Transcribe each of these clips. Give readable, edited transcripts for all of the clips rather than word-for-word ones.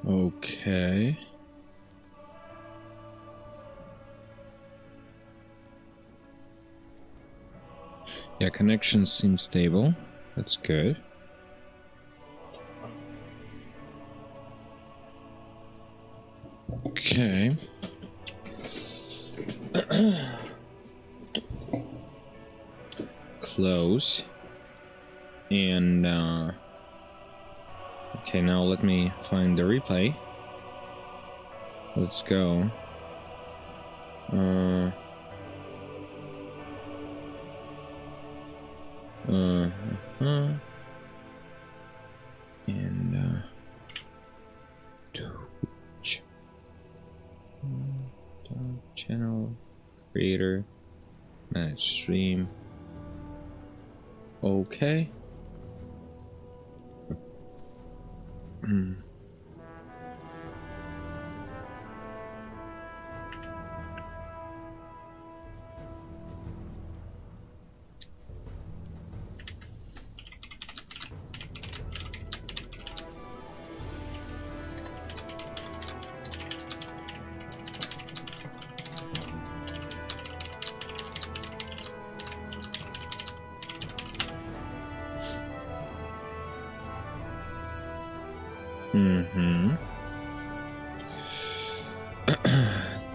Okay. Yeah, connection seems stable. That's good. Okay. Close. And okay, now let me find the replay. Let's go. And Twitch channel creator manage stream. Okay.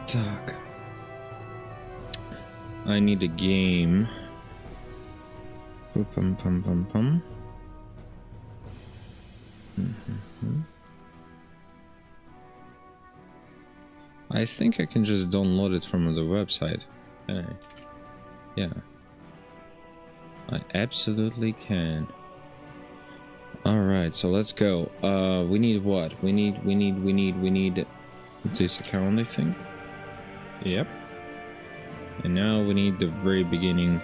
Так. I need a game. Pum. I think I can just download it from the website. Can I? Yeah. I absolutely can. Alright, so let's go. We need what? We need this account, I think. Yep. And now we need the very beginning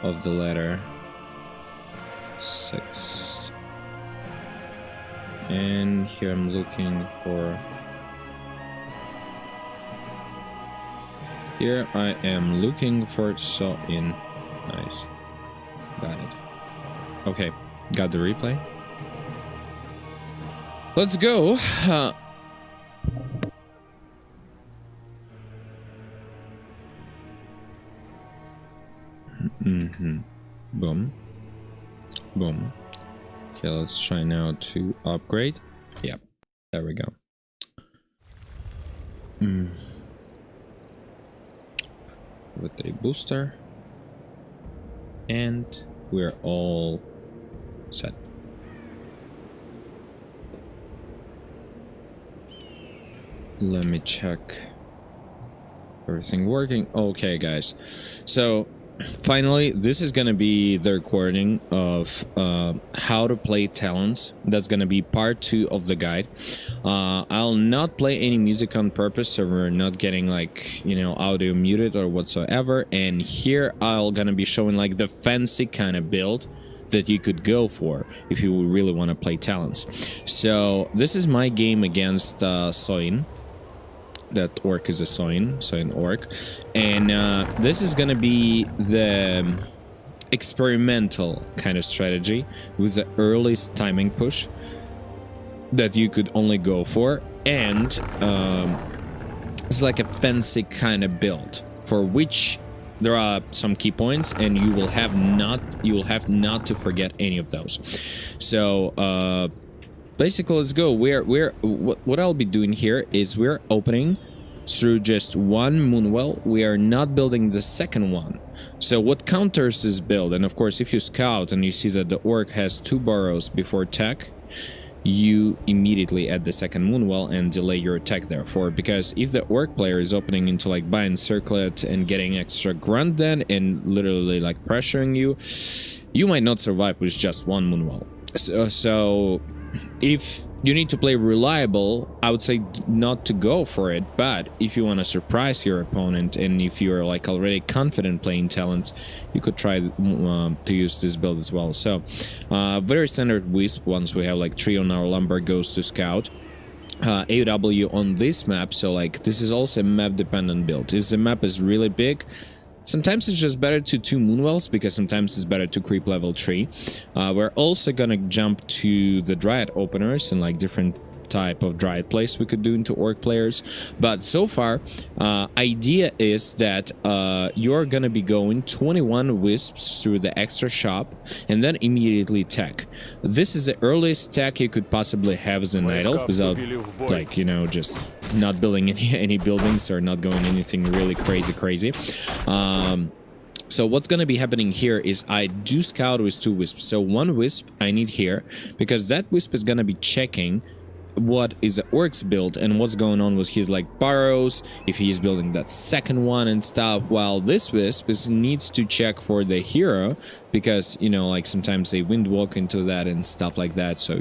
of the letter 6. And here I'm looking for... Here I am looking for so in. Nice. Got it. Okay, got the replay. Let's go. Boom. Boom. Okay, let's try now to upgrade. Yep, there we go. With a booster. And we're all set. Let me check. Everything working? Okay, guys. So finally, this is gonna be the recording of how to play Talons. That's gonna be part 2 of the guide. I'll not play any music on purpose, so we're not getting, like, you know, audio muted or whatsoever. And here I'll gonna be showing like the fancy kind of build that you could go for if you really want to play Talons. So this is my game against Soin. That orc is a Soin orc, and this is gonna be the experimental kind of strategy with the earliest timing push that you could only go for, and it's like a fancy kind of build for which there are some key points, and you will have not to forget any of those. So basically, let's go. What I'll be doing here is we're opening through just one moonwell. We are not building the second one. So what counters this build, and of course if you scout and you see that the orc has 2 burrows before tech, you immediately add the second moonwell and delay your attack therefore, because if the orc player is opening into like bind circlet and getting extra grunt then and literally like pressuring you, you might not survive with just one moonwell. So if you need to play reliable, I would say not to go for it, but if you want to surprise your opponent and if you're like already confident playing Talons, you could try to use this build as well. So very standard wisp. Once we have like 3 on our lumber, goes to scout. AW on this map, so like this is also a map dependent build. If the map is really big, sometimes it's just better to 2 moonwells, because sometimes it's better to creep level 3. We're also gonna jump to the dryad openers and like different type of dryad place we could do into orc players. But so far, idea is that you're gonna be going 21 wisps through the extra shop and then immediately tech. This is the earliest tech you could possibly have as an idol without, like, you know, just not building any buildings or not going anything really crazy. So what's going to be happening here is I do scout with 2 wisps. So 1 wisp I need here because that wisp is going to be checking what is the orc's build and what's going on with his like burrows, if he is building that second one and stuff, while this wisp needs to check for the hero because, you know, like sometimes they wind walk into that and stuff like that. So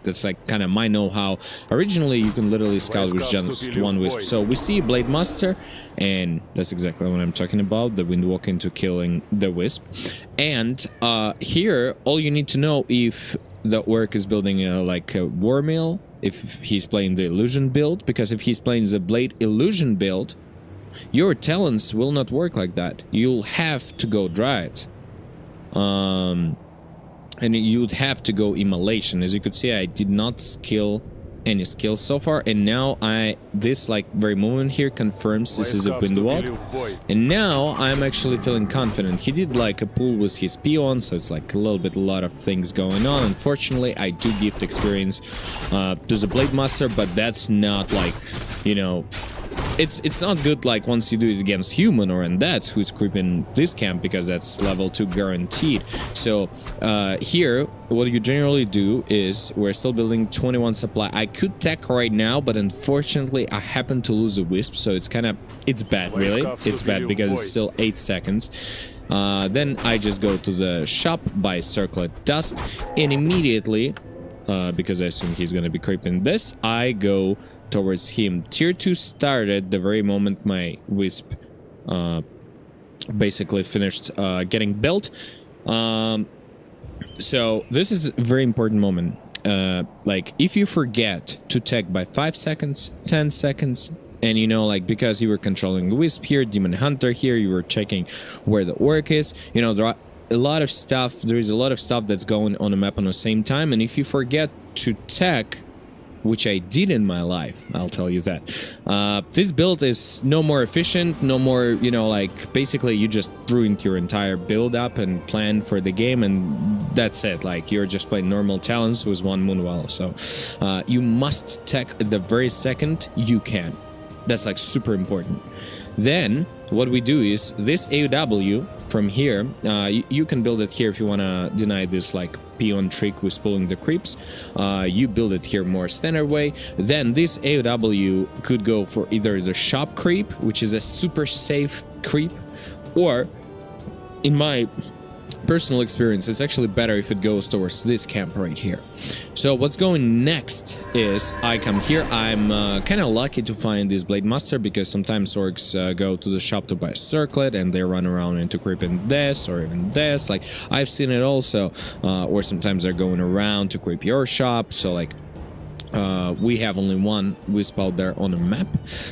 that's like kind of my know-how. Originally you can literally scout with just 1 wisp. So we see Blade Master, and that's exactly what I'm talking about, the wind walk into killing the wisp. And here all you need to know if the orc is building like a war mill, if he's playing the illusion build, because if he's playing the blade illusion build, your talents will not work like that. You'll have to go dryad, and you'd have to go immolation. As you could see, I did not skill any skills so far, and now this like very moment here confirms this is a wind walk, and now I'm actually feeling confident. He did like a pull with his peon, so it's like a lot of things going on. Unfortunately, I do gift experience to the Blade Master, but that's not like, you know, it's not good like once you do it against human or undead who's creeping this camp, because that's level 2 guaranteed. So here what you generally do is we're still building 21 supply. I could tech right now, but unfortunately I happen to lose a wisp, so it's bad, really. It's bad because it's still 8 seconds. Then I just go to the shop, buy circlet dust, and immediately because I assume he's gonna be creeping this, I go towards him. Tier 2 started the very moment my wisp basically finished getting built. So this is a very important moment. Like if you forget to tech by 5 seconds, 10 seconds, and you know, like because you were controlling the wisp here, demon hunter here, you were checking where the orc is, you know, there is a lot of stuff that's going on the map on the same time, and if you forget to tech, which I did in my life, I'll tell you that, this build is no more efficient, no more, you know, like basically you just ruined your entire build up and plan for the game, and that's it. Like you're just playing normal talents with 1 moonwell. So you must tech at the very second you can. That's like super important. Then what we do is this AOW from here, you can build it here if you want to deny this like peon trick with pulling the creeps. You build it here more standard way. Then this AOW could go for either the shop creep, which is a super safe creep, or in my personal experience, it's actually better if it goes towards this camp right here. So what's going next is I come here. I'm kind of lucky to find this Blade Master, because sometimes orcs go to the shop to buy a circlet and they run around into creeping this or even this. Like I've seen it also, or sometimes they're going around to creep your shop. So like we have only 1 wisp out there on the map.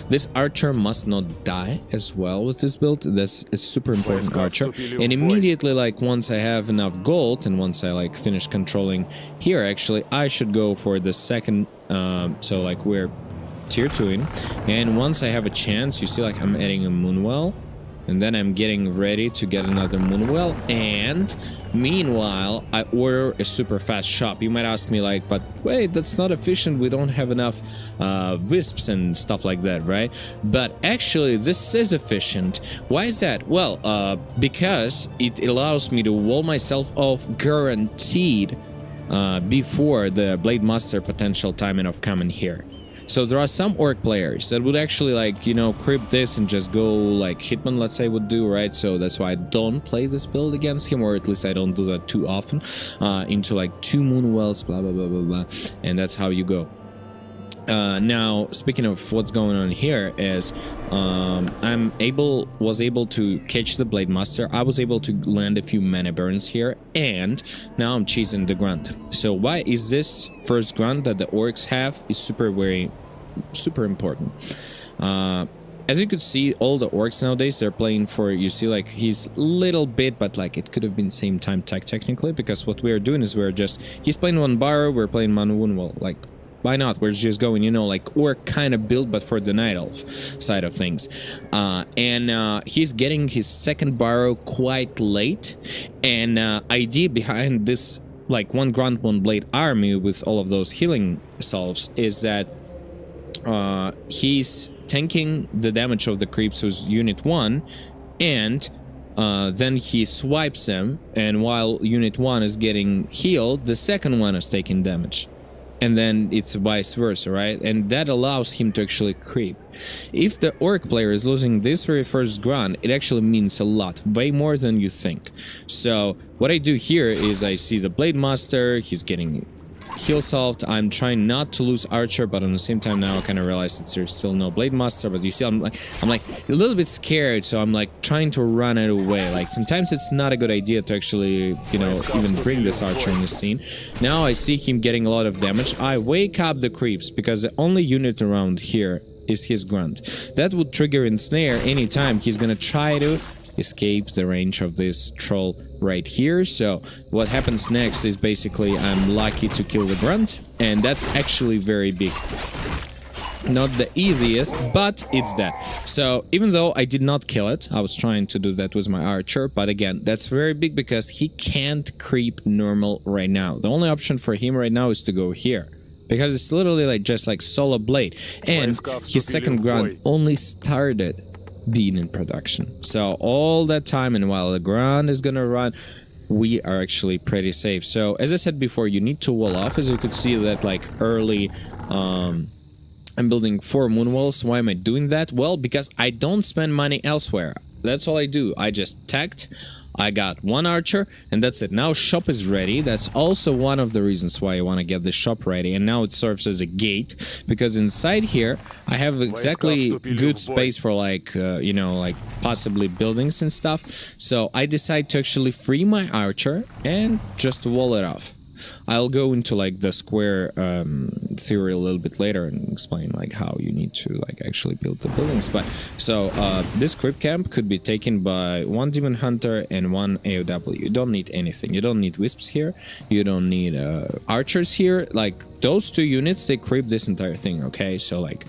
This archer must not die as well with this build. That's a super important archer. And immediately, like once I have enough gold and once I like finish controlling here, actually I should go for the second. So like we're tier 2 in, and once I have a chance, you see like I'm adding a moonwell, and then I'm getting ready to get another moonwell, and meanwhile I order a super fast shop. You might ask me like, but wait, that's not efficient, we don't have enough wisps and stuff like that, right? But actually this is efficient. Why is that? Well, because it allows me to wall myself off guaranteed before the Blade Master potential timing of coming here. So there are some orc players that would actually like, you know, creep this and just go like Hitman, let's say, would do, right? So that's why I don't play this build against him, or at least I don't do that too often, into like 2 moonwells, blah, blah, blah, blah, blah. And that's how you go. Now, speaking of what's going on here is was able to catch the Blade Master. I was able to land a few mana burns here, and now I'm chasing the grunt. So why is this first grunt that the orcs have is super important. As you could see, all the orcs nowadays, they're playing for, you see like he's little bit, but like it could have been same time tech technically, because what we are doing is he's playing 1 barrow, we're playing 1 moonwell, like why not? We're just going, you know, like orc kind of build, but for the night elf side of things. And he's getting his second barrow quite late. And idea behind this, like, one grunt, one blade army with all of those healing salves is that he's tanking the damage of the creeps who's unit 1, and then he swipes them, and while unit 1 is getting healed, the second one is taking damage. And then it's vice versa, right? And that allows him to actually creep. If the orc player is losing this very first grunt, it actually means a lot, way more than you think. So what I do here is I see the blade master, he's getting heal solved. I'm trying not to lose archer, but at the same time now I kind of realize that there's still no blade master. But you see, I'm like a little bit scared, so I'm like trying to run it away. Like sometimes it's not a good idea to actually, you know, even bring this archer in the scene. Now I see him getting a lot of damage. I wake up the creeps because the only unit around here is his grunt. That would trigger ensnare anytime he's gonna try to escape the range of this troll right here. So what happens next is basically I'm lucky to kill the grunt, and that's actually very big. Not the easiest, but it's that. So even though I did not kill it, I was trying to do that with my archer, but again, that's very big because he can't creep normal right now. The only option for him right now is to go here, because it's literally like just like solo blade, and his second grunt only started being in production. So all that time, and while the ground is gonna run, we are actually pretty safe. So as I said before, you need to wall off. As you could see that like early, I'm building 4 moon walls. Why am I doing that? Well, because I don't spend money elsewhere. That's all I do. I just tagged, I got 1 archer, and that's it. Now shop is ready. That's also one of the reasons why I want to get the shop ready. And now it serves as a gate, because inside here I have exactly good space for like, you know, like possibly buildings and stuff. So I decide to actually free my archer and just wall it off. I'll go into like the square theory a little bit later and explain like how you need to like actually build the buildings. But so this creep camp could be taken by 1 demon hunter and 1 AOW. You don't need anything. You don't need wisps here. You don't need archers here. Like those 2 units, they creep this entire thing. Okay, so like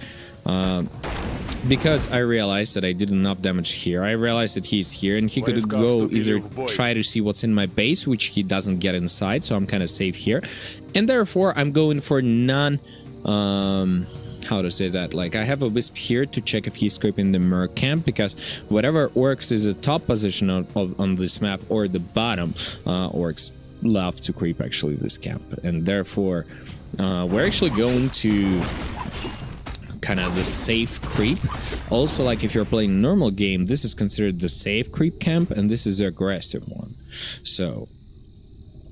because I realized that I did enough damage here, I realized that he's here and he could go either try to see what's in my base, which he doesn't get inside, so I'm kind of safe here. And therefore I'm going for none, how to say that, like I have a wisp here to check if he's creeping the merc camp, because whatever orcs is the top position on this map or the bottom, orcs love to creep actually this camp, and therefore we're actually going to kind of the safe creep. Also, like if you're playing normal game, this is considered the safe creep camp, and this is the aggressive one. So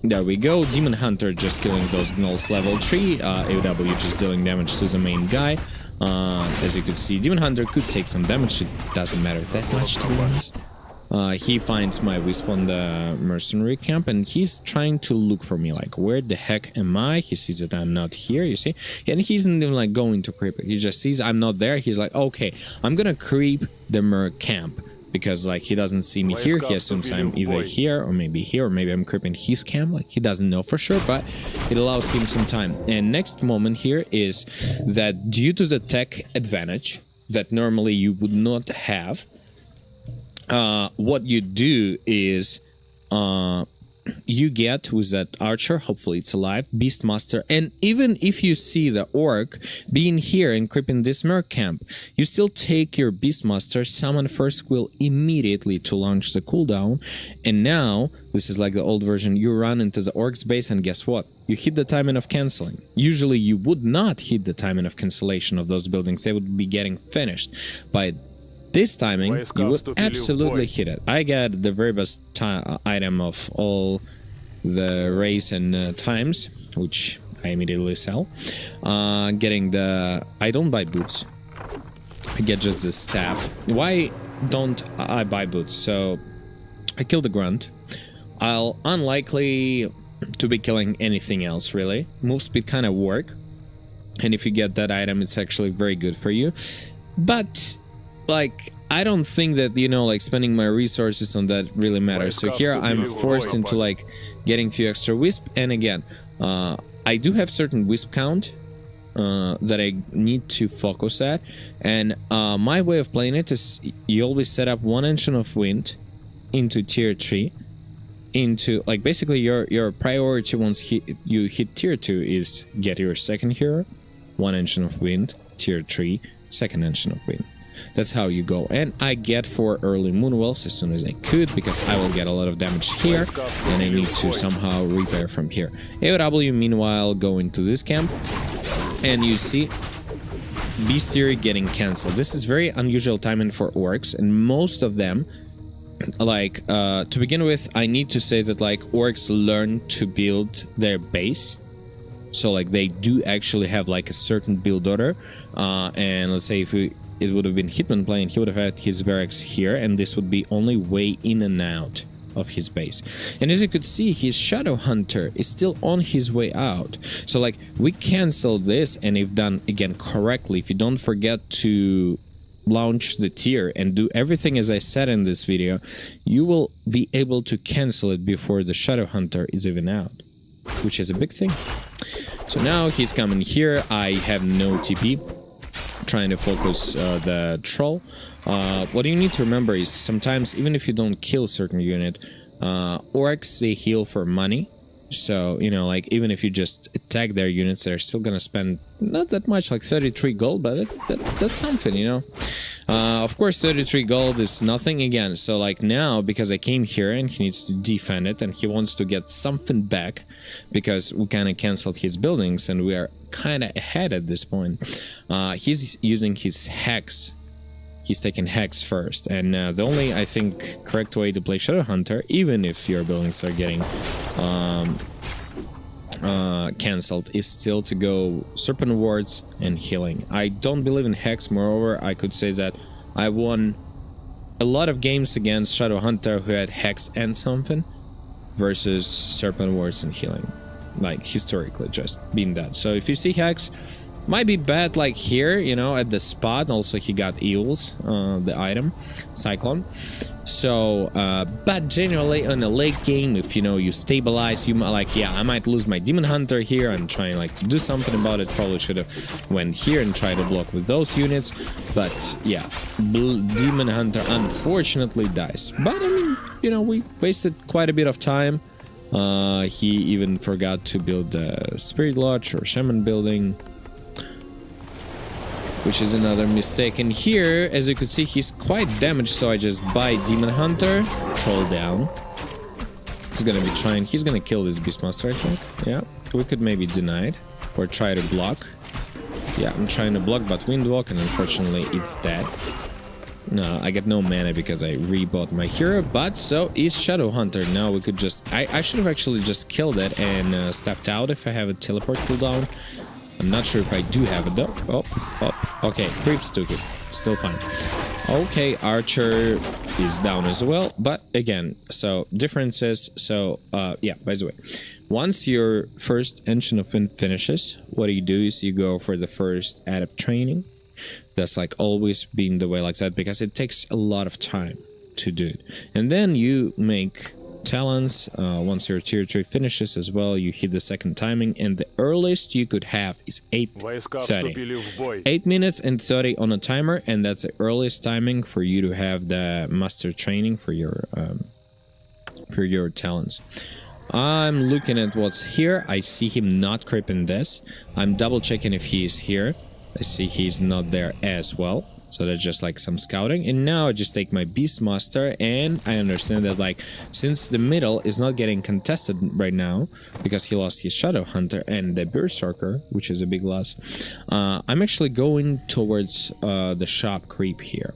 there we go. Demon hunter just killing those gnolls level 3. AOW just dealing damage to the main guy. As you could see, demon hunter could take some damage. It doesn't matter that much, to be honest. He finds my wisp on the mercenary camp, and he's trying to look for me, like, where the heck am I? He sees that I'm not here, you see? And he isn't even, like, going to creep it. He just sees I'm not there. He's like, okay, I'm gonna creep the merc camp, because, like, he doesn't see me here. He assumes I'm either here, or maybe I'm creeping his camp. Like, he doesn't know for sure, but it allows him some time. And next moment here is that due to the tech advantage that normally you would not have, what you do is you get with that archer, hopefully it's alive, beastmaster, and even if you see the orc being here and creeping this merc camp, you still take your beastmaster, summon first quill immediately to launch the cooldown, and now this is like the old version. You run into the orc's base, and guess what? You hit the timing of canceling. Usually you would not hit the timing of cancellation of those buildings. They would be getting finished by this timing. You would absolutely hit it. I got the very best item of all the race and times, which I immediately sell. Getting the... I don't buy boots. I get just the staff. Why don't I buy boots? So I kill the grunt. I'll unlikely to be killing anything else, really. Move speed kind of work. And if you get that item, it's actually very good for you. But... like, I don't think that, you know, like, spending my resources on that really matters. So here I'm forced into, like, getting a few extra wisp. And again, I do have certain wisp count. that I need to focus at, and my way of playing it is you always set up one engine of wind into tier 3, into like basically your priority once you hit tier 2 is get your second hero, one engine of wind, tier 3, second engine of wind. That's how you go. And I get 4 early moonwells as soon as I could, because I will get a lot of damage here and I need to somehow repair from here. AOW meanwhile go into this camp, and you see Bestiary getting cancelled. This is very unusual timing for orcs, and most of them, like to begin with, I need to say that like orcs learn to build their base. So like they do actually have like a certain build order, and let's say if it would have been Hitman playing, he would have had his barracks here, and this would be only way in and out of his base. And as you could see, his Shadow Hunter is still on his way out. So like we cancel this, and if done again correctly, if you don't forget to launch the tier and do everything as I said in this video, you will be able to cancel it before the Shadow Hunter is even out, which is a big thing. So now he's coming here. I have no TP, trying to focus the troll. What you need to remember is sometimes even if you don't kill a certain unit, orcs, they heal for money. So, you know, like even if you just attack their units, they're still gonna spend not that much, like 33 gold, but that's something, you know. Of course 33 gold is nothing again. So like now, because I came here and he needs to defend it and he wants to get something back, because we kind of canceled his buildings and we are kind of ahead at this point, he's using his hex. He's taking hex first, and the only, I think, correct way to play Shadow Hunter, even if your buildings are getting cancelled, is still to go Serpent Wards and healing. I don't believe in hex. Moreover, I could say that I won a lot of games against Shadow Hunter who had hex and something versus Serpent Wards and healing, like historically just being that. So if you see hex, might be bad like here, you know, at the spot. Also he got eels, the item Cyclone. So but generally on a late game, if you know you stabilize, you might like, yeah, I might lose my Demon Hunter here. I'm trying like to do something about it. Probably should have went here and tried to block with those units, but yeah, Demon Hunter unfortunately dies. But I mean, you know, we wasted quite a bit of time. He even forgot to build the Spirit Lodge or Shaman building, which is another mistake. And here, as you could see, he's quite damaged, so I just buy Demon Hunter, troll down. He's gonna be trying, he's gonna kill this Beastmaster, I think. Yeah, we could maybe deny it or try to block. Yeah, I'm trying to block, but Windwalk, and unfortunately it's dead. No, I get no mana because I rebought my hero, but so is Shadow Hunter. Now we could just, I should have actually just killed it and stepped out if I have a teleport cooldown. I'm not sure if I do have it though. Oh, okay, creeps took it. Still fine. Okay, Archer is down as well, but again, so differences. So yeah, by the way, once your first Engine of Wind finishes, what you do is you go for the first Adept training. That's like always been the way like that, because it takes a lot of time to do it. And then you make Talons. Once your tier 3 finishes as well, you hit the second timing, and the earliest you could have is 8:30. 8 minutes and 30 on a timer, and that's the earliest timing for you to have the master training for your Talons. I'm looking at what's here. I see him not creeping this. I'm double checking if he is here. I see he's not there as well. So that's just like some scouting. And now I just take my Beastmaster, and I understand that like since the middle is not getting contested right now because he lost his Shadow Hunter and the Berserker, which is a big loss, I'm actually going towards the shop creep here.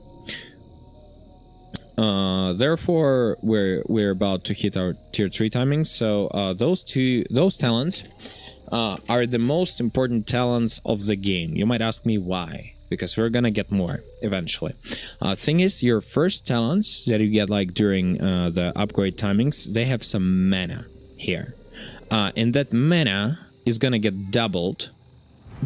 Therefore we're about to hit our tier 3 timings. So those talents are the most important talents of the game. You might ask me why, because we're gonna get more eventually. Thing is, your first talents that you get like during the upgrade timings, they have some mana here, and that mana is gonna get doubled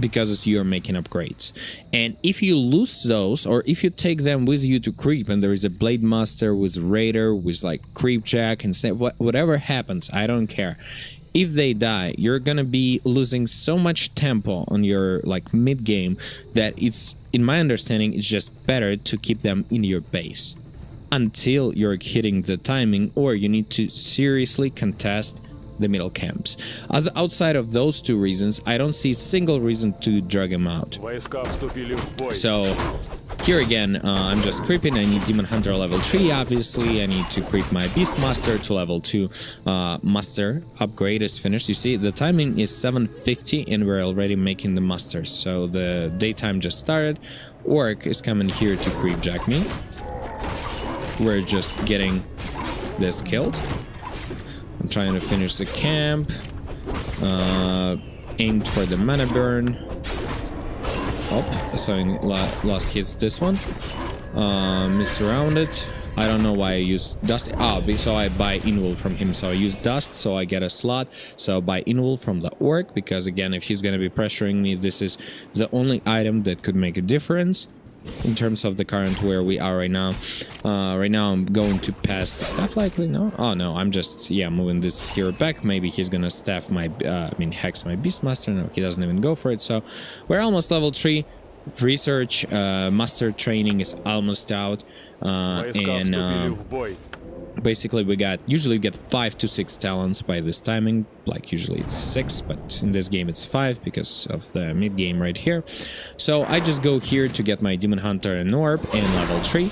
because you're making upgrades. And if you lose those, or if you take them with you to creep, and there is a Blade Master with Raider with like Creep Jack and whatever happens, I don't care. if they die, you're gonna be losing so much tempo on your like mid game that it's, in my understanding, it's just better to keep them in your base until you're hitting the timing, or you need to seriously contest the middle camps. Outside of those two reasons, I don't see a single reason to drag him out. So here again, I'm just creeping. I need Demon Hunter level 3, obviously. I need to creep my Beastmaster to level 2. Master upgrade is finished. You see, the timing is 7:50 and we're already making the masters. So the daytime just started. Orc is coming here to creep jack me. We're just getting this killed. I'm trying to finish the camp. Aimed for the mana burn. Oh, so lost hits this one. Missed around it. I don't know why I use dust. So I buy Inwool from him. So I use dust, so I get a slot. So I buy Inwool from the orc, because again, if he's gonna be pressuring me, this is the only item that could make a difference in terms of the current where we are right now. Right now I'm going to pass the staff likely. No, oh no, I'm just moving this hero back. Maybe he's gonna staff my hex my Beastmaster. No, he doesn't even go for it. So we're almost level 3. Research master training is almost out, and basically we usually get 5 to 6 talents by this timing. Like usually it's 6, but in this game it's 5 because of the mid game right here. So I just go here to get my Demon Hunter and Orb in level 3.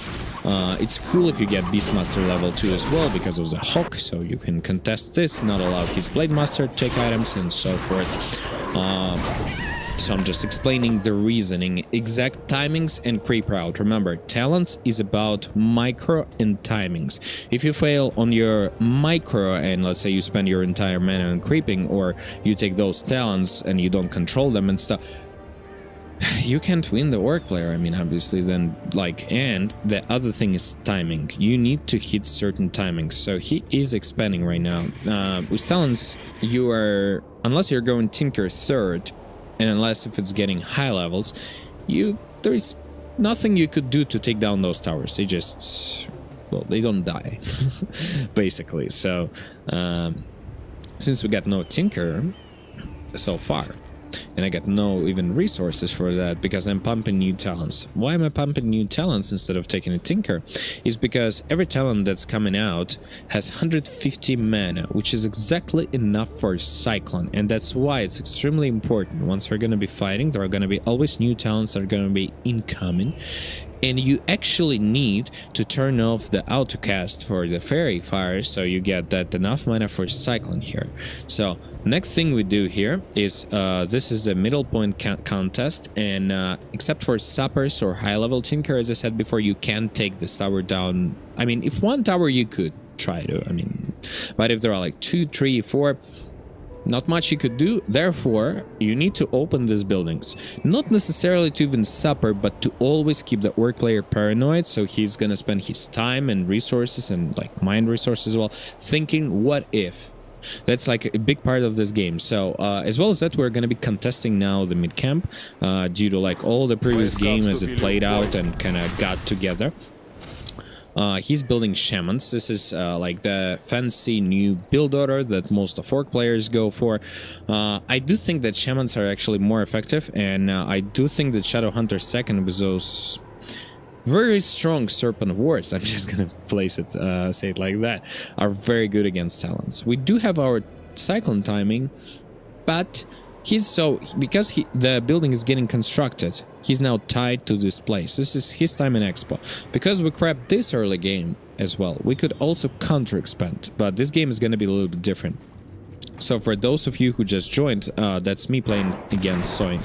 It's cool if you get Beastmaster level 2 as well because of the Hawk, so you can contest this, not allow his Blade Master to take items and so forth. So I'm just explaining the reasoning, exact timings and creep route. Remember, Talons is about micro and timings. If you fail on your micro and let's say you spend your entire mana on creeping, or you take those Talons and you don't control them and stuff, you can't win the orc player. I mean, obviously, then and the other thing is timing. You need to hit certain timings. So he is expanding right now. With Talons, you are, unless you're going Tinker 3rd, and unless if it's getting high levels, there is nothing you could do to take down those towers. They just, well, they don't die, basically. So, since we got no Tinker so far, and I got no even resources for that because I'm pumping new talents. Why am I pumping new talents instead of taking a Tinker? Is because every talent that's coming out has 150 mana, which is exactly enough for Cyclone, and that's why it's extremely important. Once we're gonna be fighting, there are gonna be always new talents that are gonna be incoming, and you actually need to turn off the autocast for the Fairy Fire so you get that enough mana for Cyclone here. So next thing we do here is this is the middle point contest, and except for Sappers or high level Tinker, as I said before, you can't take this tower down. I mean, if one tower you could try to, but if there are like 2, 3, 4, not much you could do. Therefore, you need to open these buildings. Not necessarily to even supper, but to always keep the orc player paranoid, so he's gonna spend his time and resources and like mind resources as well, thinking what if. That's like a big part of this game. So as well as that, we're gonna be contesting now the mid camp due to like all the previous game as it played out and kind of got together. He's building shamans. This is like the fancy new build order that most of orc players go for. I do think that shamans are actually more effective, and I do think that Shadowhunter 2nd with those very strong Serpent Wards, I'm just gonna place it, say it like that, are very good against Talons. We do have our Cyclone timing, but because the building is getting constructed, he's now tied to this place. This is his time in Expo. Because we crapped this early game as well, we could also counter expand, but this game is going to be a little bit different. So for those of you who just joined, that's me playing against Soin.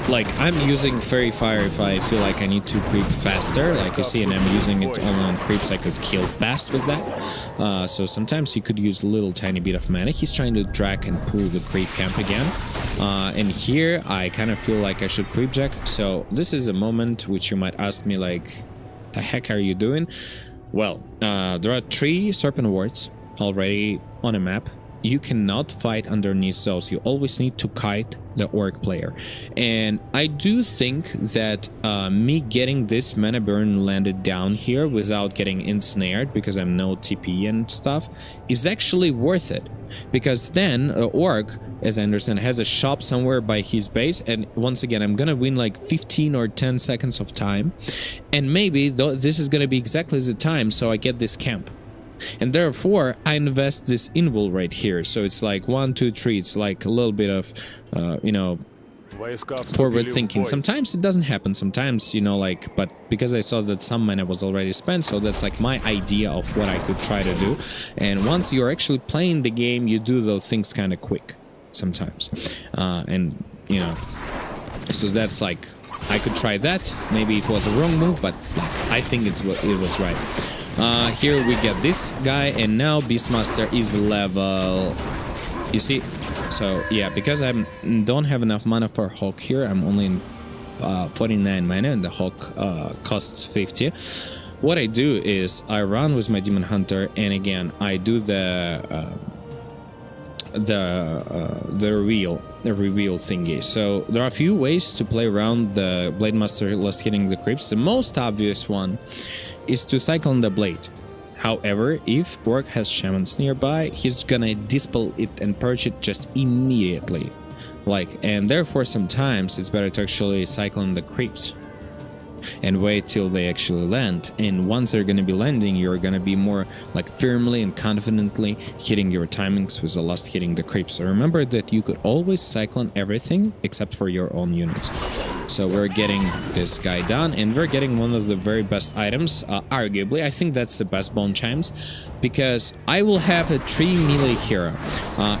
Like, I'm using Fairy Fire if I feel like I need to creep faster, like you see, and I'm using it only on creeps I could kill fast with that. So sometimes you could use a little tiny bit of mana. He's trying to drag and pull the creep camp again. And here I kind of feel like I should creep jack. So this is a moment which you might ask me like, the heck are you doing? Well, there are 3 Serpent Wards already on a map. you cannot fight underneath those. You always need to kite the orc player. And I do think that me getting this mana burn landed down here without getting ensnared, because I'm no TP and stuff, is actually worth it. Because then orc, as I understand, has a shop somewhere by his base, and once again I'm gonna win like 15 or 10 seconds of time, and maybe this is gonna be exactly the time so I get this camp. And therefore I invest this invul right here, so it's like 1, 2, 3. It's like a little bit of you know, forward thinking. Sometimes it doesn't happen, sometimes, you know, like, but because I saw that some mana was already spent, so that's like my idea of what I could try to do. And once you're actually playing the game, you do those things kind of quick sometimes, and you know, so that's like, I could try that. Maybe it was a wrong move, but like, I think it was right. Here we get this guy, and now Beastmaster is level, you see. So yeah, because I don't have enough mana for Hawk here, I'm only in 49 mana, and the Hawk costs 50. What I do is I run with my Demon Hunter, and again I do the reveal thingy. So there are a few ways to play around the Blade Master less hitting the creeps. The most obvious one is to cycle on the blade. However, if orc has shamans nearby, he's gonna dispel it and purge it just immediately. Like, and therefore sometimes it's better to actually cycle on the creeps and wait till they actually land. And once they're gonna be landing, you're gonna be more like firmly and confidently hitting your timings with the last hitting the creeps. So remember that you could always cycle on everything except for your own units. So we're getting this guy done, and we're getting one of the very best items, arguably. I think that's the best Bone Chimes, because I will have a 3 melee hero.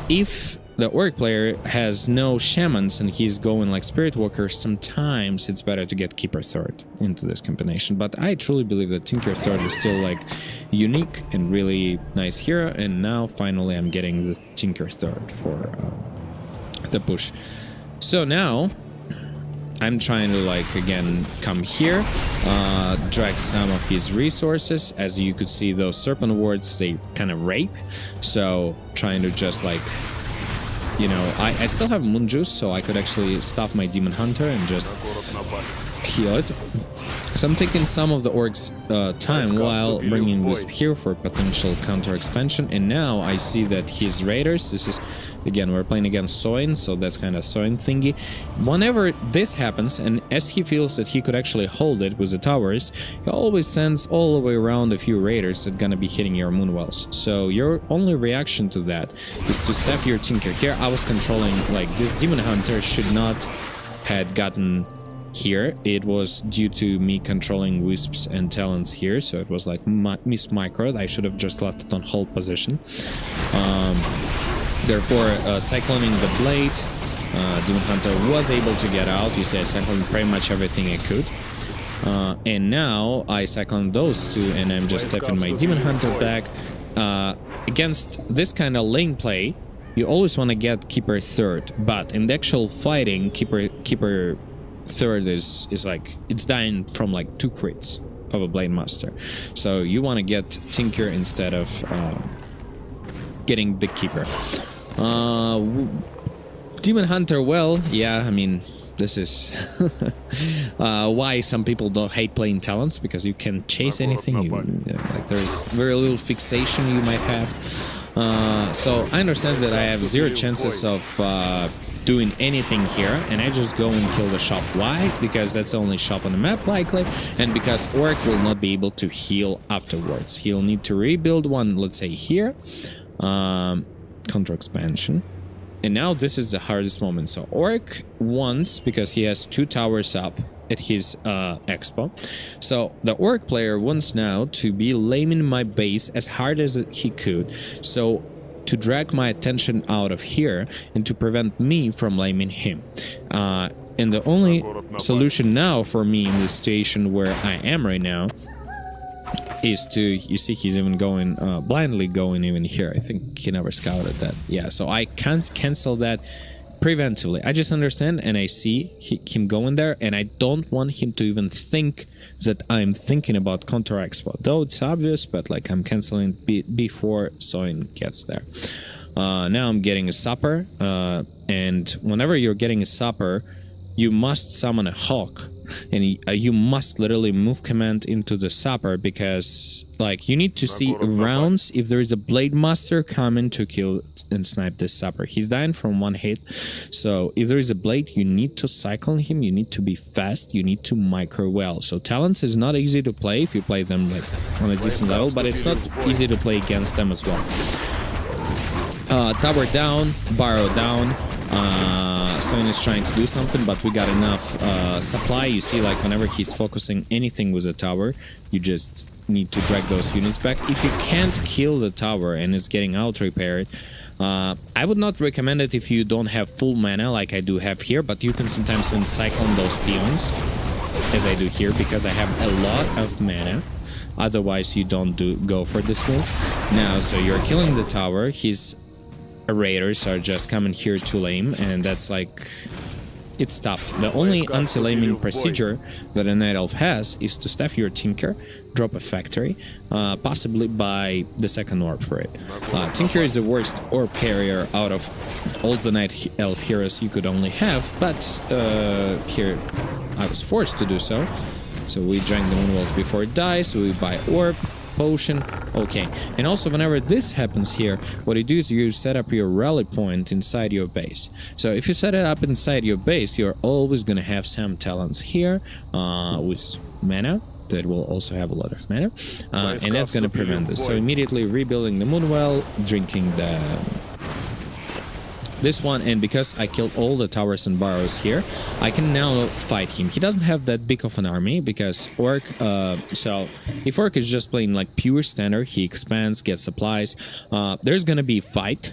If the orc player has no shamans and he's going like Spirit Walker, sometimes it's better to get Keeper Third into this combination. But I truly believe that Tinker Third is still like unique and really nice hero, and now finally I'm getting the Tinker Third for the push. So now I'm trying to like again come here, drag some of his resources. As you could see, those serpent wards, they kind of rape, so trying to just like, you know, I still have moon juice, so I could actually stop my Demon Hunter and just heal it. So I'm taking some of the orc's time while bringing Wisp here for potential counter expansion. And now I see that his raiders, this is, again, we're playing against Soin, so that's kind of Soin thingy. Whenever this happens, and as he feels that he could actually hold it with the towers, he always sends all the way around a few raiders that gonna be hitting your moonwells. So your only reaction to that is to staff your Tinker. Here I was controlling, like, this Demon Hunter should not had gotten here. It was due to me controlling Wisps and Talons here, so it was like miss-microed. I should have just left it on hold position. Therefore, cycloning the blade, Demon Hunter was able to get out. You see, I cycloned pretty much everything I could. And now I cyclone those two, and I'm just stepping my Demon Hunter back. Against this kind of lane play, you always want to get Keeper Third, but in the actual fighting, Keeper Third is like, it's dying from like 2 crits of a Blade Master. So you want to get Tinker instead of getting the Keeper. Demon Hunter, well, yeah, I mean, this is why some people don't hate playing Talons, because you can chase anything. Like, there's very little fixation you might have. So I understand that I have 0 chances of doing anything here, and I just go and kill the shop. Why? Because that's the only shop on the map, likely, and because orc will not be able to heal afterwards. He'll need to rebuild one, let's say here, counter expansion. And now this is the hardest moment. So orc wants, because he has 2 towers up at his expo, so the orc player wants now to be laming my base as hard as he could, so to drag my attention out of here and to prevent me from laming him. And the only solution now for me in this situation where I am right now is to, you see he's even going, blindly going even here. I think he never scouted that. Yeah, so I can't cancel that preventively. I just understand and I see him going there, and I don't want him to even think that I'm thinking about counter expo, though it's obvious, but like I'm canceling before Soin gets there. Now I'm getting a supper, and whenever you're getting a supper, you must summon a hawk, and you must literally move command into the supper, because like you need to see rounds if there is a blade master coming to kill and snipe this supper. He's dying from one hit, so if there is a blade, you need to cycle him, you need to be fast, you need to micro well. So talents is not easy to play if you play them like on a decent level, but it's not easy to play against them as well. Tower down, barrow down. Soin is trying to do something, but we got enough supply. You see, like whenever he's focusing anything with a tower, you just need to drag those units back. If you can't kill the tower and it's getting out repaired, I would not recommend it if you don't have full mana like I do have here, but you can sometimes even cycle those peons as I do here, because I have a lot of mana. Otherwise you don't go for this move. Now, so you're killing the tower, his raiders are just coming here to lame, and that's like, it's tough. The only anti-laming procedure that a Night Elf has is to staff your Tinker, drop a factory, possibly buy the second orb for it. Tinker is the worst orb carrier out of all the Night Elf heroes you could only have, but here I was forced to do so. So we drank the Moonwells before it dies, so we buy orb, potion, okay. And also whenever this happens here, what you do is you set up your rally point inside your base. So if you set it up inside your base, you're always gonna have some talents here with mana that will also have a lot of mana, and that's gonna prevent this. So immediately rebuilding the Moonwell, drinking the this one, and because I killed all the towers and barrows here, I can now fight him. He doesn't have that big of an army because Orc, so if Orc is just playing like pure standard, he expands, gets supplies, there's gonna be fight.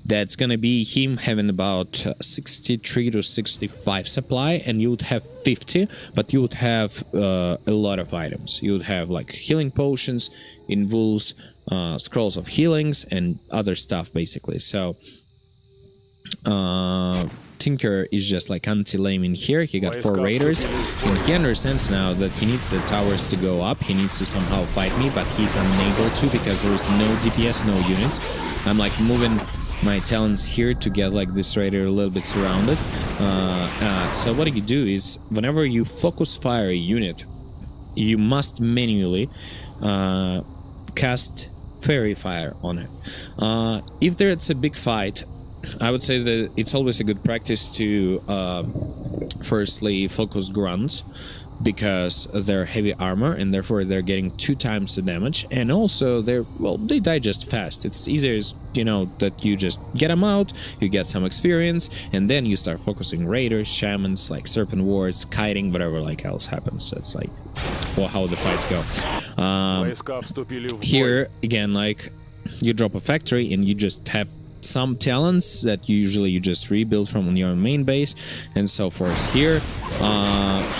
That's gonna be him having about 63 to 65 supply, and you would have 50, but you would have a lot of items. You would have like healing potions, invulves, scrolls of healings, and other stuff basically. So Tinker is just like anti-lame in here. He got 4 raiders, and he understands now that he needs the towers to go up. He needs to somehow fight me, but he's unable to because there is no DPS, no units. I'm like moving my talents here to get like this raider a little bit surrounded. So what you do is whenever you focus fire a unit, you must manually cast fairy fire on it. If there's a big fight, I would say that it's always a good practice to firstly focus grunts, because they're heavy armor and therefore they're getting 2 times the damage, and also they die just fast. It's easier, you know, that you just get them out, you get some experience, and then you start focusing raiders, shamans, like serpent wards, kiting, whatever like else happens. That's like how the fights go. Here again, like you drop a factory and you just have some talents that usually you just rebuild from your main base and so forth. Here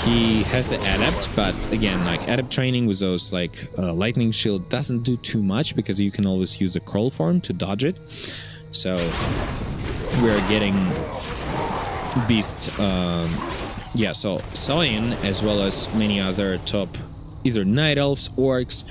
he has the adept, but again, like adept training with those like lightning shield doesn't do too much, because you can always use a crawl form to dodge it. So we're getting beast, yeah, so Soin as well as many other top either night elves, orcs,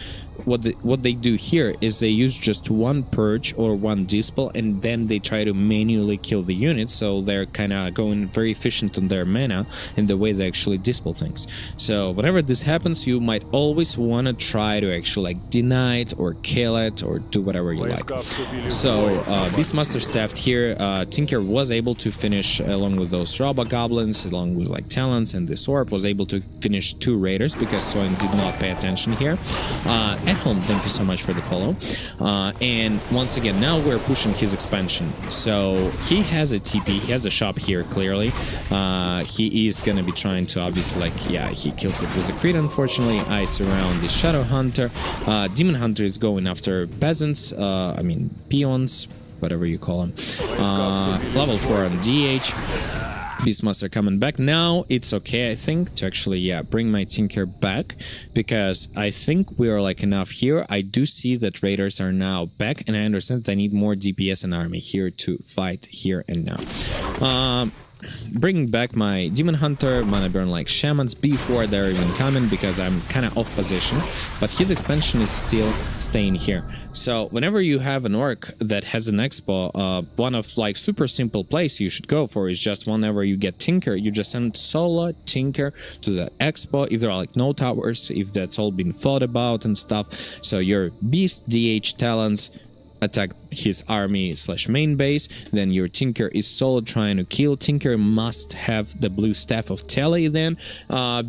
what they do here is they use just 1 purge or 1 dispel, and then they try to manually kill the units, so they're kind of going very efficient on their mana in the way they actually dispel things. So whenever this happens, you might always want to try to actually like deny it or kill it or do whatever you like. So Beastmaster staffed here, Tinker was able to finish along with those Robo Goblins, along with like Talons, and this Orb was able to finish 2 raiders because Soin did not pay attention here. At home, thank you so much for the follow. And once again, now we're pushing his expansion. So he has a TP, he has a shop here clearly. He is gonna be trying to obviously like, yeah, he kills it with a crit unfortunately. I surround the Shadow Hunter. Demon Hunter is going after peasants, I mean peons, whatever you call them. Level 4 on DH. Beastmaster coming back. Now it's okay, I think, to actually, yeah, bring my Tinker back, because I think we are like enough here. I do see that raiders are now back, and I understand that I need more DPS and army here to fight here and now. bringing back my Demon Hunter. I'm gonna burn like Shamans before they're even coming because I'm kind of off position, but his expansion is still staying here. So whenever you have an orc that has an expo, one of like super simple plays you should go for is just whenever you get Tinker, you just send solo Tinker to the expo if there are like no towers, if that's all been thought about and stuff. So your Beast, DH, Talons attack his army / main base, then your Tinker is solo trying to kill. Tinker must have the blue staff of Tele then,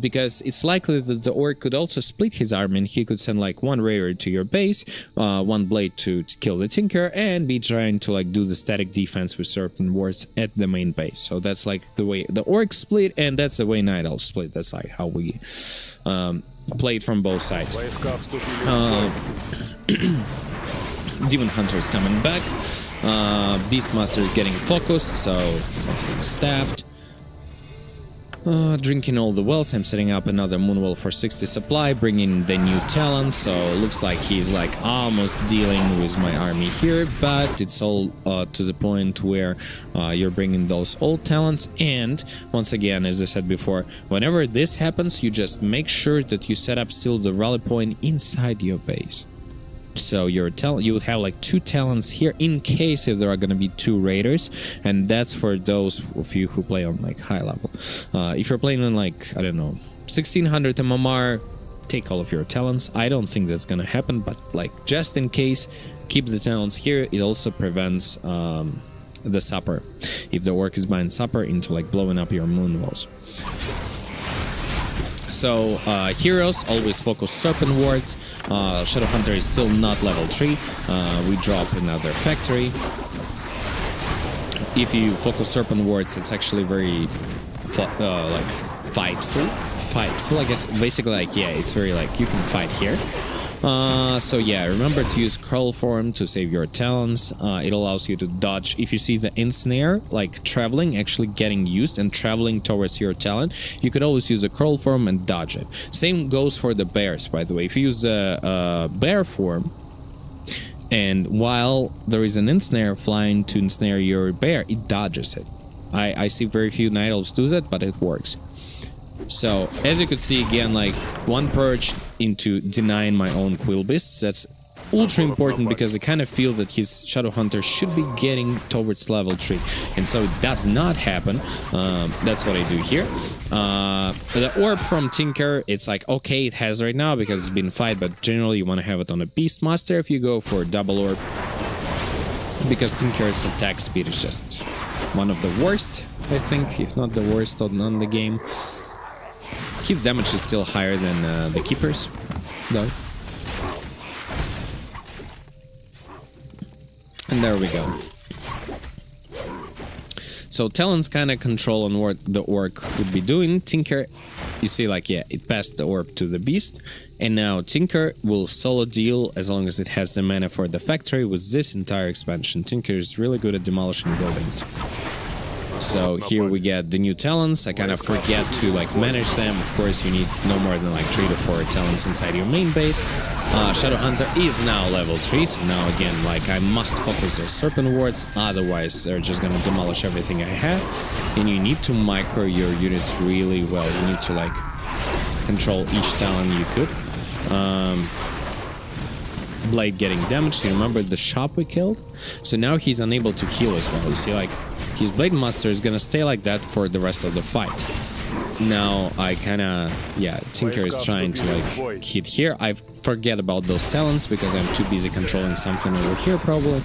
because it's likely that the orc could also split his army and he could send like one raider to your base, one blade to kill the Tinker, and be trying to like do the static defense with certain wards at the main base. So that's like the way the orc split, and that's the way Night Elf split. That's like how we played from both sides. Demon Hunter is coming back. Beastmaster is getting focused, so let's get him staffed. Drinking all the wells. I'm setting up another moonwell for 60 supply, bringing the new talent. So looks like he's like almost dealing with my army here, but it's all to the point where you're bringing those old talents. And once again, as I said before, whenever this happens, you just make sure that you set up still the rally point inside your base. So you would have like 2 talents here in case if there are going to be 2 raiders, and that's for those of you who play on like high level. If you're playing on like, I don't know, 1600 MMR, take all of your talents. I don't think that's going to happen, but like just in case, keep the talents here. It also prevents the supper, if the orc is buying supper, into like blowing up your moon walls. So heroes always focus serpent wards. Shadowhunter is still not level 3. We drop another factory. If you focus serpent wards, it's actually very like fightful, I guess. Basically, like, yeah, it's very like you can fight here. So yeah, remember to use curl form to save your talents. It allows you to dodge if you see the ensnare like traveling, actually getting used and traveling towards your talent. You could always use a curl form and dodge it. Same goes for the bears, by the way. If you use a bear form, and while there is an ensnare flying to ensnare your bear, it dodges it. I see very few night elves do that, but it works. So as you could see again, like one purge into denying my own quill beasts. That's ultra important because I kind of feel that his Shadow Hunter should be getting towards level 3, and so it does not happen. That's what I do here. The orb from Tinker, it's like okay, it has right now because it's been fight, but generally you want to have it on a Beastmaster if you go for double orb, because Tinker's attack speed is just one of the worst, I think, if not the worst on the game. His damage is still higher than the Keepers, though. And there we go. So Talons kind of control on what the orc would be doing. Tinker, you see, like, yeah, it passed the orb to the beast. And now Tinker will solo deal as long as it has the mana for the factory with this entire expansion. Tinker is really good at demolishing buildings. So here we get the new talents. I kind of forget to like manage them. Of course, you need no more than like 3 to 4 talents inside your main base. Shadowhunter is now level 3, so now again, like, I must focus those serpent wards, otherwise they're just gonna demolish everything I have. And you need to micro your units really well. You need to like control each talent you could. Blade getting damaged. You remember the shop we killed? So now he's unable to heal as well. You see, like, his Blade Master is gonna stay like that for the rest of the fight. Now I kinda, yeah, Tinker is trying to like hit here. I forget about those talents because I'm too busy controlling something over here probably.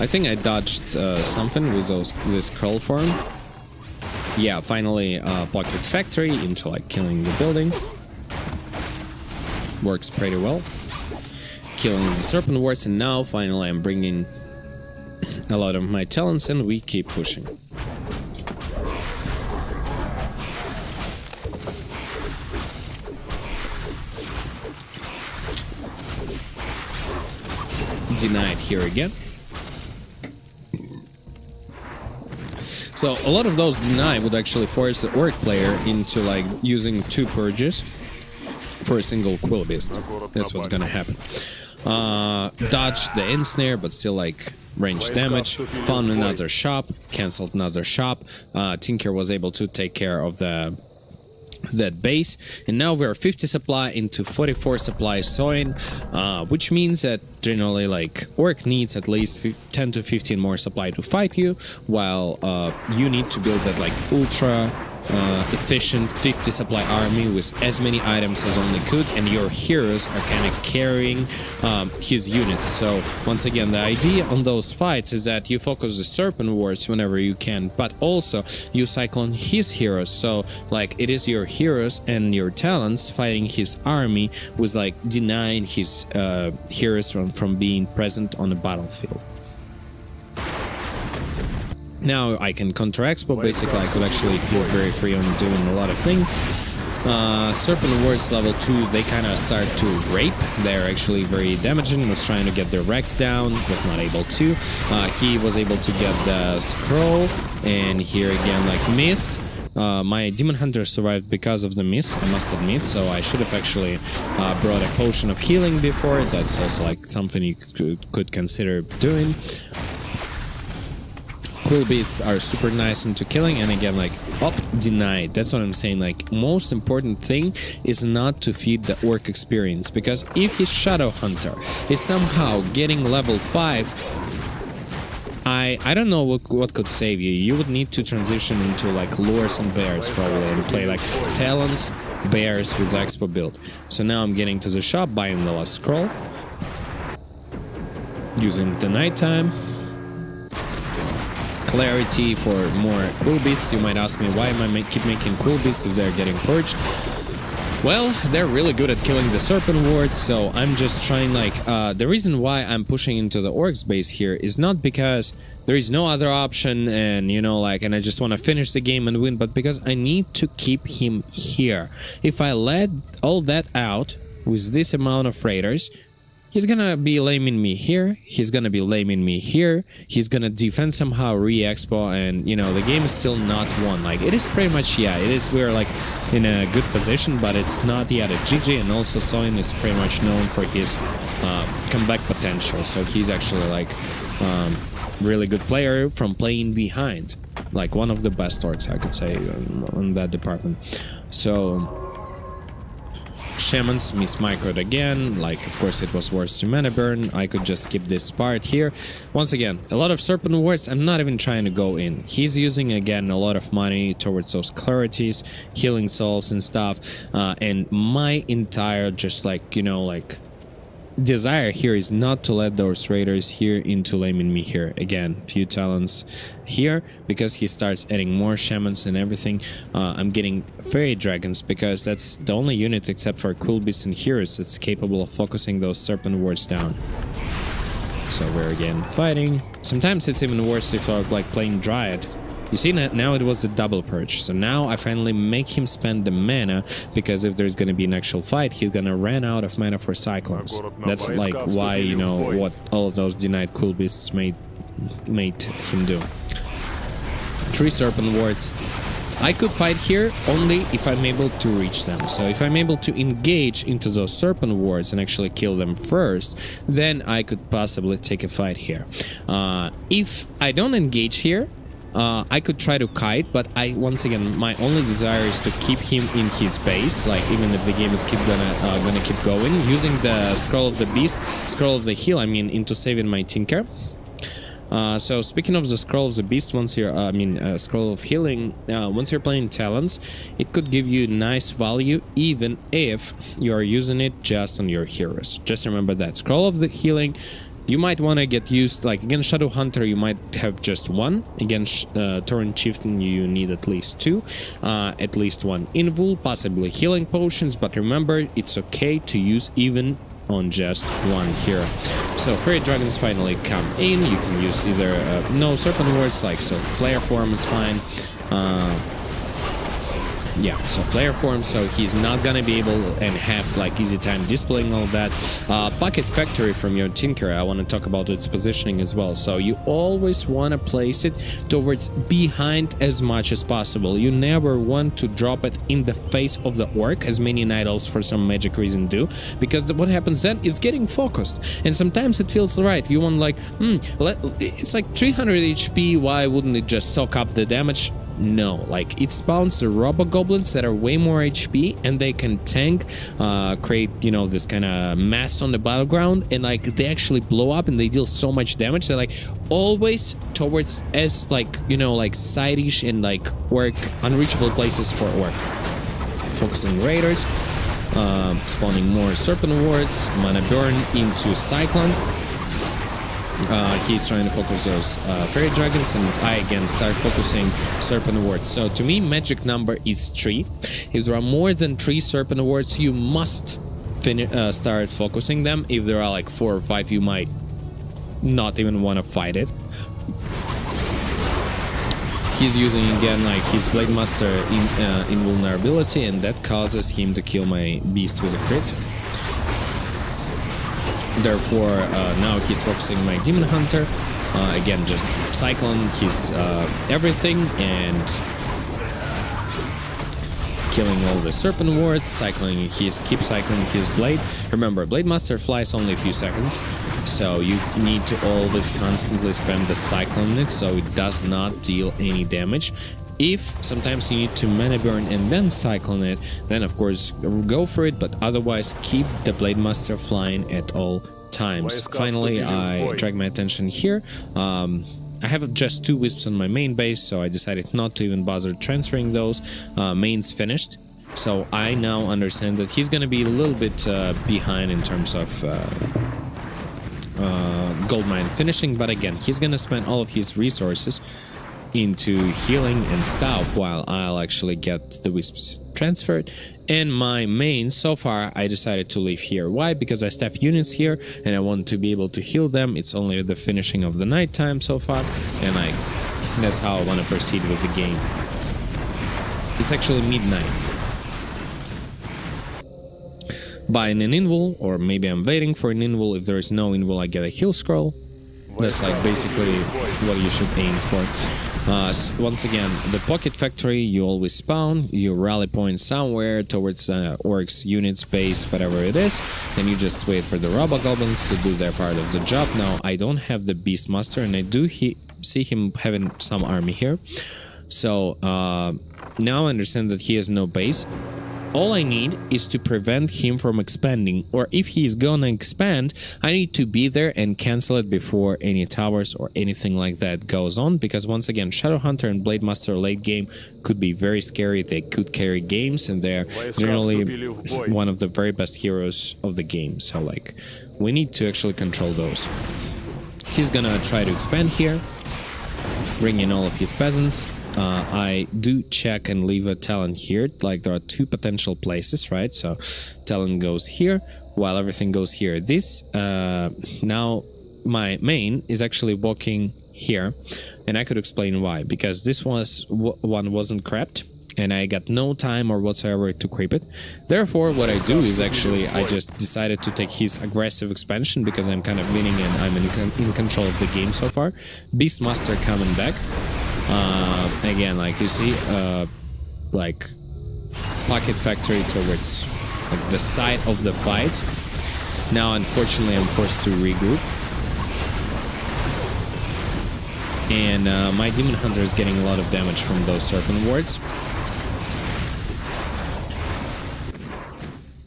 I think I dodged something with this curl form. Yeah, finally pocket factory into like killing the building. Works pretty well. Killing the serpent wards, and now finally I'm bringing a lot of my talents and we keep pushing. Denied here again. So a lot of those deny would actually force the orc player into like using 2 purges for a single quill beast. That's what's gonna happen. dodged the ensnare, but still like range damage. Found another shop, cancelled another shop. Tinker was able to take care of that base, and now we're 50 supply into 44 supply sewing, which means that generally like orc needs at least 10 to 15 more supply to fight you, while you need to build that like ultra efficient 50 supply army with as many items as only could, and your heroes are kind of carrying his units. So once again, the idea on those fights is that you focus the Serpent Wards whenever you can, but also you cyclone his heroes. So like it is your heroes and your talents fighting his army, with like denying his heroes from being present on the battlefield. Now I can counter expo, basically I could actually feel very free on doing a lot of things. Serpent Wards level 2, they kind of start to rape. They're actually very damaging. Was trying to get the Rex down, was not able to. He was able to get the scroll, and here again like miss. My Demon Hunter survived because of the miss, I must admit, so I should have actually brought a potion of healing before. That's also like something you could consider doing. Quill beasts are super nice into killing, and again like denied. That's what I'm saying. Like most important thing is not to feed the orc experience, because if his Shadow Hunter is somehow getting level 5, I don't know what could save you. You would need to transition into like lures and bears probably, and play like talons, bears with expo build. So now I'm getting to the shop, buying the last scroll, using the nighttime. Clarity for more quill beasts. You might ask me, why am I keep making quill beasts if they're getting purged? Well, they're really good at killing the Serpent Wards, so I'm just trying like the reason why I'm pushing into the orcs base here is not because there is no other option and you know like and I just want to finish the game and win, but because I need to keep him here. If I let all that out with this amount of raiders, he's gonna be laming me here, he's gonna be laming me here, he's gonna defend somehow re-expo, and you know, the game is still not won. Like, it is pretty much, yeah, it is, we're like in a good position, but it's not yet a GG, and also Soin is pretty much known for his comeback potential, so he's actually like really good player from playing behind, like one of the best orcs, I could say, on that department. So Shamans mismicroed again, like of course it was worse to mana burn. I could just skip this part here. Once again, a lot of Serpent Wards, I'm not even trying to go in. He's using again a lot of money towards those clarities, healing souls and stuff, and my entire just like, you know, like desire here is not to let those raiders here into laming me here. Again, few talents here, because he starts adding more shamans and everything. I'm getting fairy dragons because that's the only unit except for cool beasts and heroes that's capable of focusing those Serpent Wards down. So we're again fighting. Sometimes it's even worse if you're like playing Dryad. You see, now it was a double purge, so now I finally make him spend the mana, because if there's gonna be an actual fight, he's gonna run out of mana for Cyclones. That's like why, you know, what all of those denied cool beasts made him do. 3 Serpent Wards. I could fight here only if I'm able to reach them. So if I'm able to engage into those Serpent Wards and actually kill them first, then I could possibly take a fight here. If I don't engage here, I could try to kite, but once again, my only desire is to keep him in his base, like even if the game is gonna keep going, using the Scroll of the Beast, Scroll of the Heal, I mean, into saving my Tinker. So speaking of the Scroll of the Beast, once you're, Scroll of Healing, once you're playing Talons, it could give you nice value even if you are using it just on your heroes. Just remember that. Scroll of the Healing, you might want to get used, like against Shadow Hunter you might have just 1, against Torrent Chieftain you need at least 2, at least 1 Invul, possibly healing potions, but remember, it's okay to use even on just 1 hero. So Fairy Dragons finally come in. You can use either no Serpent Wards, like so Flare form is fine. yeah, so flare form, so he's not gonna be able and have like easy time displaying all that. Pocket factory from your Tinker, I want to talk about its positioning as well. So you always want to place it towards behind as much as possible. You never want to drop it in the face of the orc, as many night elves for some magic reason do, because what happens then is getting focused, and sometimes it feels right. You want like, it's like 300 HP, why wouldn't it just soak up the damage? No, like it spawns the robo goblins that are way more HP, and they can tank, create, you know, this kind of mess on the battleground, and like they actually blow up and they deal so much damage. They're like always towards as like, you know, like side-ish and like orc unreachable places for orc. Focusing raiders, spawning more serpent wards, mana burn into cyclone. He's trying to focus those fairy dragons, and I again start focusing serpent wards. So to me, magic number is 3. If there are more than 3 serpent wards, you must start focusing them. If there are like 4 or 5, you might not even want to fight it. He's using again like his Blade Master invulnerability, and that causes him to kill my beast with a crit. Therefore, now he's focusing my Demon Hunter. Again, just cycling his everything and killing all the Serpent Wards, keep cycling his Blade. Remember, Blade Master flies only a few seconds, so you need to always constantly spam the Cyclone on it so it does not deal any damage. If sometimes you need to mana burn and then cyclone it, then of course go for it, but otherwise keep the Blade Master flying at all times. Finally, I drag my attention here. I have just 2 wisps on my main base, so I decided not to even bother transferring those. Main's finished, so I now understand that he's gonna be a little bit behind in terms of gold mine finishing, but again, he's gonna spend all of his resources into healing and stuff while I'll actually get the wisps transferred. And my main, so far, I decided to leave here. Why? Because I staff units here and I want to be able to heal them. It's only the finishing of the night time so far, and that's how I want to proceed with the game. It's actually midnight. Buying an invul, or maybe I'm waiting for an invul. If there is no invul, I get a heal scroll. That's like basically what you should aim for. Once again, the pocket factory, you always spawn, you rally point somewhere towards orcs, units, base, whatever it is, then you just wait for the robo goblins to do their part of the job. Now, I don't have the Beastmaster, and I do see him having some army here. So, now I understand that he has no base. All I need is to prevent him from expanding, or if he is gonna expand, I need to be there and cancel it before any towers or anything like that goes on, because once again, Shadowhunter and Blade Master late game could be very scary. They could carry games, and they're generally one of the very best heroes of the game, so like, we need to actually control those. He's gonna try to expand here, bring in all of his peasants. I do check and leave a Talon here, like there are 2 potential places, right? So Talon goes here, while everything goes here. This, now my main is actually walking here, and I could explain why. Because this one wasn't crept, and I got no time or whatsoever to creep it. Therefore, what I do is actually, I just decided to take his aggressive expansion, because I'm kind of winning and I'm in control of the game so far. Beastmaster coming back. Again, like you see, like pocket factory towards like the side of the fight. Now, unfortunately, I'm forced to regroup, and my Demon Hunter is getting a lot of damage from those Serpent Wards.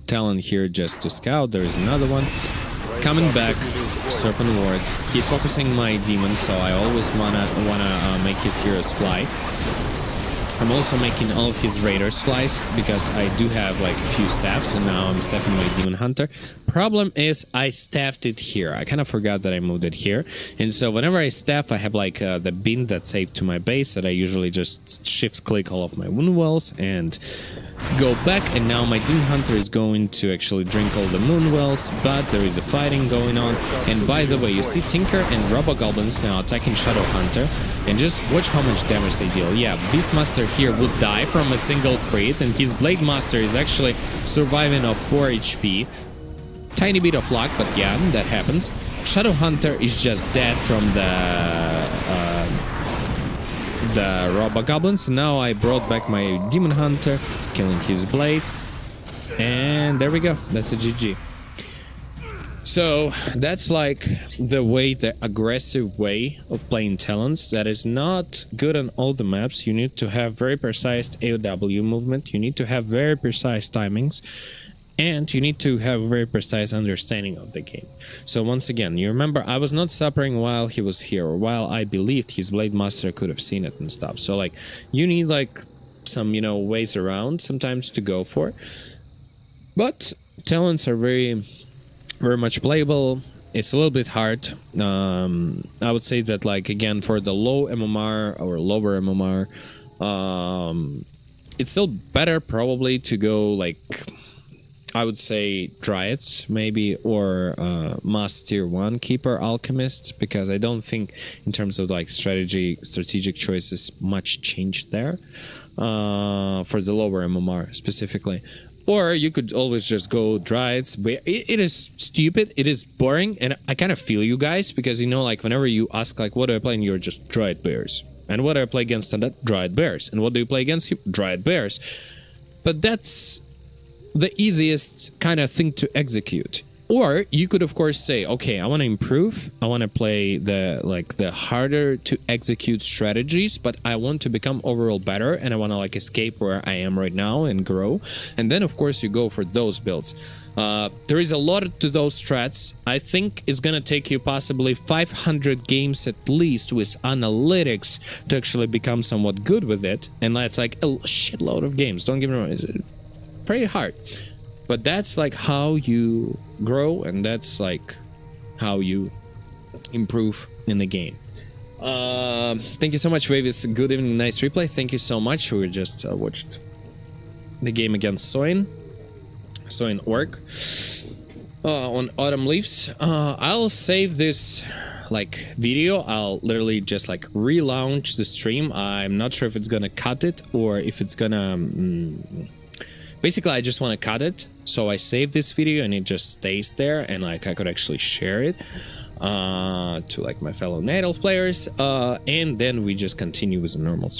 Talon here just to scout. There is another one coming back. Serpent Wards. He's focusing my demon, so I always wanna make his heroes fly. I'm also making all of his raiders flies, because I do have like a few staffs, and now I'm staffing my Demon Hunter. Problem is, I staffed it here. I kind of forgot that I moved it here, and so whenever I staff, I have like the bin that's saved to my base that I usually just shift click all of my wound wells, and go back, and now my Demon Hunter is going to actually drink all the moon wells, but there is a fighting going on. And by the way, you see Tinker and Robo-Goblins now attacking Shadow Hunter, and just watch how much damage they deal. Yeah, Beastmaster here would die from a single crit, and his Blade Master is actually surviving off 4 HP. Tiny bit of luck, but yeah, that happens. Shadow Hunter is just dead from the Robo-Goblins. Now I brought back my Demon Hunter, killing his blade, and there we go. That's a GG. So that's like the aggressive way of playing Talons. That is not good on all the maps. You need to have very precise AOW movement. You need to have very precise timings. And you need to have a very precise understanding of the game. So once again, you remember I was not suffering while he was here, or while I believed his Blade Master could have seen it and stuff. So like, you need like some, you know, ways around sometimes to go for. But Talons are very much playable. It's a little bit hard. I would say that, like, again, for the low MMR or lower MMR, it's still better probably to go like, I would say Dryads maybe, or Mass Tier 1 Keeper Alchemist, because I don't think in terms of like strategic choices much changed there for the lower MMR specifically. Or you could always just go Dryads, but it is stupid, it is boring, and I kind of feel you guys, because, you know, like whenever you ask like what do I play, and you're just Dryad Bears. And what do I play against that? Dryad Bears. And what do you play against? Dryad Bears. But that's the easiest kind of thing to execute. Or you could of course say, okay, I want to improve, I want to play the harder to execute strategies, but I want to become overall better, and I want to like escape where I am right now and grow. And then of course you go for those builds. There is a lot to those strats. I think it's gonna take you possibly 500 games at least with analytics to actually become somewhat good with it, and that's like a shitload of games, don't get me wrong. It's pretty hard, but that's like how you grow, and that's like how you improve in the game. Thank you so much, Wavis. Good evening, nice replay. Thank you so much. We just watched the game against Soin Orc on Autumn Leaves. I'll save this like video. I'll literally just like relaunch the stream. I'm not sure if it's gonna cut it or if it's gonna basically, I just want to cut it, so I save this video and it just stays there, and like I could actually share it to like my fellow Natal players, and then we just continue with the normal stream.